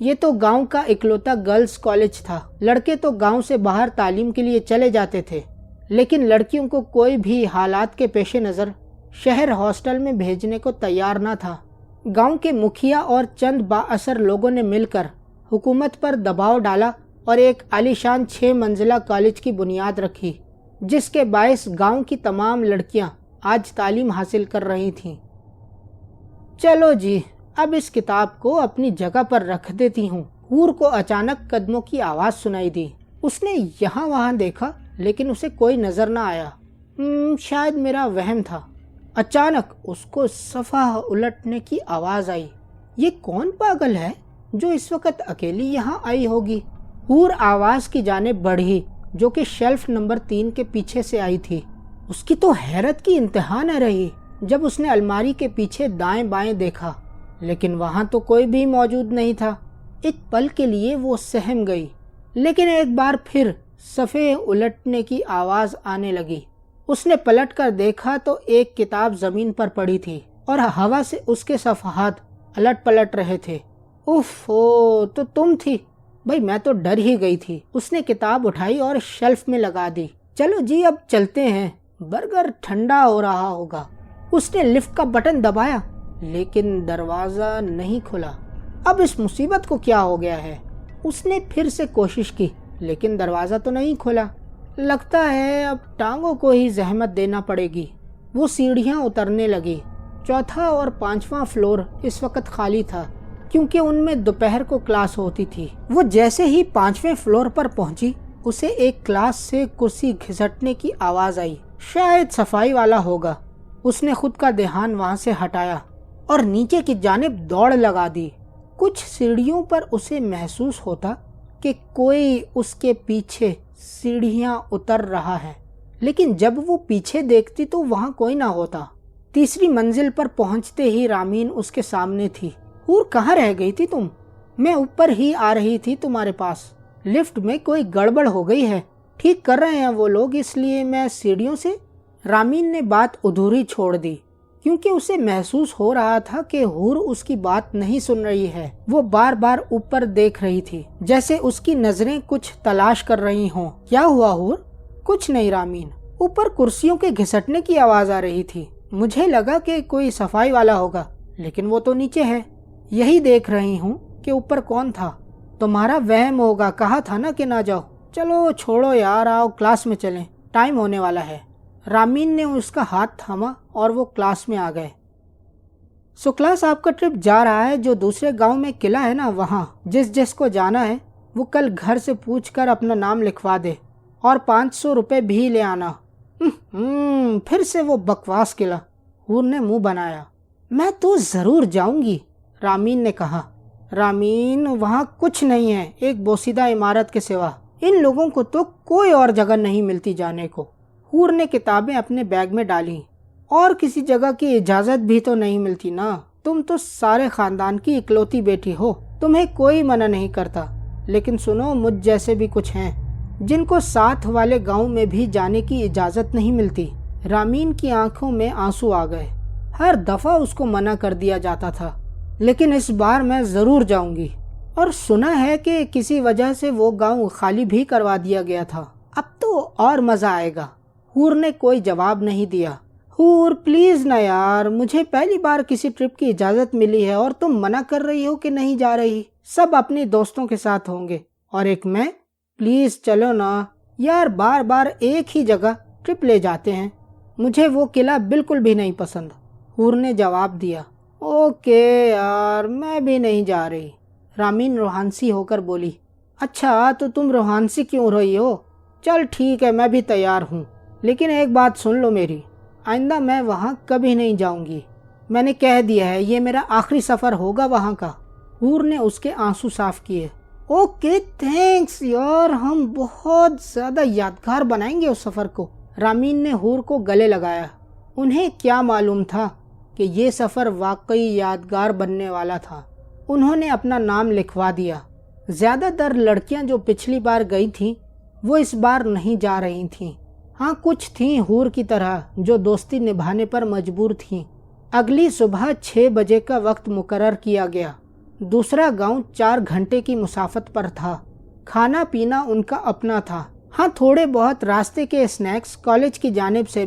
یہ تو گاؤں کا اکلوتا گرلز کالج تھا۔ لڑکے تو گاؤں سے باہر تعلیم کے لیے چلے جاتے تھے، لیکن لڑکیوں کو کوئی بھی حالات کے پیش نظر شہر ہاسٹل میں بھیجنے کو تیار نہ تھا۔ گاؤں کے مکھیا اور چند بااثر لوگوں نے مل کر حکومت پر دباؤ ڈالا اور ایک عالیشان 6 منزلہ کالج کی بنیاد رکھی، جس کے باعث گاؤں کی تمام لڑکیاں آج تعلیم حاصل کر رہی تھیں۔ چلو جی، اب اس کتاب کو اپنی جگہ پر رکھ دیتی ہوں۔ حور کو اچانک قدموں کی آواز سنائی دی۔ اس نے یہاں وہاں دیکھا لیکن اسے کوئی نظر نہ آیا۔ شاید میرا وہم تھا۔ اچانک اس کو صفحہ الٹنے کی آواز آئی۔ یہ کون پاگل ہے جو اس وقت اکیلی یہاں آئی ہوگی؟ حور آواز کی جانب بڑھی جو کہ شیلف نمبر 3 کے پیچھے سے آئی تھی۔ اس کی تو حیرت کی انتہا نہ رہی جب اس نے الماری کے پیچھے دائیں بائیں دیکھا، لیکن وہاں تو کوئی بھی موجود نہیں تھا۔ ایک پل کے لیے وہ سہم گئی، لیکن ایک بار پھر صفحے الٹنے کی آواز آنے لگی۔ اس نے پلٹ کر دیکھا تو ایک کتاب زمین پر پڑی تھی اور ہوا سے اس کے صفحات الٹ پلٹ رہے تھے۔ تو تم تھی؟ بھائی میں تو ڈر ہی گئی تھی۔ اس نے کتاب اٹھائی اور شیلف میں لگا دی۔ چلو جی اب چلتے ہیں، برگر ٹھنڈا ہو رہا ہوگا۔ اس نے لفٹ کا بٹن دبایا لیکن دروازہ نہیں کھلا۔ اب اس مصیبت کو کیا ہو گیا ہے؟ اس نے پھر سے کوشش کی لیکن دروازہ تو نہیں کھلا۔ لگتا ہے اب ٹانگوں کو ہی زحمت دینا پڑے گی۔ وہ سیڑھیاں اترنے لگی۔ 4تھا اور 5واں فلور اس وقت خالی تھا کیونکہ ان میں دوپہر کو کلاس ہوتی تھی۔ وہ جیسے ہی 5ویں فلور پر پہنچی اسے ایک کلاس سے کرسی گھسٹنے کی آواز آئی۔ شاید صفائی والا ہوگا۔ اس نے خود کا دھیان وہاں سے ہٹایا اور نیچے کی جانب دوڑ لگا دی۔ کچھ سیڑھیوں پر اسے محسوس ہوتا کہ کوئی اس کے پیچھے سیڑھیاں اتر رہا ہے، لیکن جب وہ پیچھے دیکھتی تو وہاں کوئی نہ ہوتا۔ تیسری منزل پر پہنچتے ہی رامین اس کے سامنے تھی۔ حور کہاں رہ گئی تھی تم؟ میں اوپر ہی آ رہی تھی تمہارے پاس۔ لفٹ میں کوئی گڑبڑ ہو گئی ہے، ٹھیک کر رہے ہیں وہ لوگ، اس لیے میں سیڑھیوں سے۔ رامین نے بات ادھوری چھوڑ دی کیونکہ اسے محسوس ہو رہا تھا کہ حور اس کی بات نہیں سن رہی ہے۔ وہ بار بار اوپر دیکھ رہی تھی جیسے اس کی نظریں کچھ تلاش کر رہی ہوں۔ کیا ہوا حور؟ کچھ نہیں رامین۔ اوپر کرسیوں کے گھسٹنے کی آواز آ رہی تھی۔ مجھے لگا کہ کوئی صفائی والا ہوگا لیکن وہ تو نیچے ہے۔ یہی دیکھ رہی ہوں کہ اوپر کون تھا۔ تمہارا وہم ہوگا، کہا تھا نا کہ نہ جاؤ۔ چلو چھوڑو یار، آؤ کلاس میں چلیں، ٹائم ہونے والا ہے۔ رامین نے اس کا ہاتھ تھاما اور وہ کلاس میں آ گئے۔ سو کلاس آپ کا ٹرپ جا رہا ہے جو دوسرے گاؤں میں قلعہ ہے نا، وہاں جس کو جانا ہے وہ کل گھر سے پوچھ کر اپنا نام لکھوا دے اور 500 روپے بھی لے آنا۔ پھر سے وہ بکواس قلعہ، حور نے منہ بنایا۔ میں تو ضرور جاؤں گی، رامین نے کہا۔ رامین وہاں کچھ نہیں ہے ایک بوسیدہ عمارت کے سوا۔ ان لوگوں کو تو کوئی اور جگہ نہیں ملتی جانے کو۔ حور نے کتابیں اپنے بیگ میں ڈالیں۔ اور کسی جگہ کی اجازت بھی تو نہیں ملتی نا، تم تو سارے خاندان کی اکلوتی بیٹی ہو، تمہیں کوئی منع نہیں کرتا۔ لیکن سنو، مجھ جیسے بھی کچھ ہیں جن کو ساتھ والے گاؤں میں بھی جانے کی اجازت نہیں ملتی۔ رامین کی آنکھوں میں آنسو آ گئے۔ ہر دفعہ اس کو منع کر دیا جاتا تھا، لیکن اس بار میں ضرور جاؤں گی۔ اور سنا ہے کہ کسی وجہ سے وہ گاؤں خالی بھی کروا دیا گیا تھا۔ اب تو اور مزہ آئے گا۔ حور نے کوئی جواب نہیں دیا۔ حور پلیز نا یار، مجھے پہلی بار کسی ٹرپ کی اجازت ملی ہے اور تم منع کر رہی ہو کہ نہیں جا رہی۔ سب اپنی دوستوں کے ساتھ ہوں گے اور ایک میں، پلیز چلو نا یار، بار بار ایک ہی جگہ ٹرپ لے جاتے ہیں۔ مجھے وہ قلعہ بالکل بھی نہیں پسند۔ حور نے جواب دیا۔ اوکے یار، میں بھی نہیں جا رہی۔ رامین روحانسی ہو کر بولی۔ اچھا تو تم روحانسی کیوں رہی ہو؟ چل ٹھیک ہے، میں بھی تیار ہوں، لیکن ایک بات سن لو میری، آئندہ میں وہاں کبھی نہیں جاؤں گی۔ میں نے کہہ دیا ہے، یہ میرا آخری سفر ہوگا وہاں کا۔ حور نے اس کے آنسو صاف کیے۔ اوکے تھینکس یار، ہم بہت زیادہ یادگار بنائیں گے اس سفر کو۔ رامین نے حور کو گلے لگایا۔ انہیں کیا معلوم تھا کہ یہ سفر واقعی یادگار بننے والا تھا۔ انہوں نے اپنا نام لکھوا دیا۔ زیادہ تر لڑکیاں جو پچھلی بار گئی تھیں وہ اس بار نہیں جا رہی تھیں۔ ہاں کچھ تھیں حور کی طرح جو دوستی نبھانے پر مجبور تھیں۔ اگلی صبح 6 بجے کا وقت مقرر کیا گیا۔ دوسرا گاؤں 4 گھنٹے کی مسافت پر تھا۔ کھانا پینا ان کا اپنا تھا۔ ہاں، تھوڑے بہت راستے کے اسنیکس کالج کی جانب سے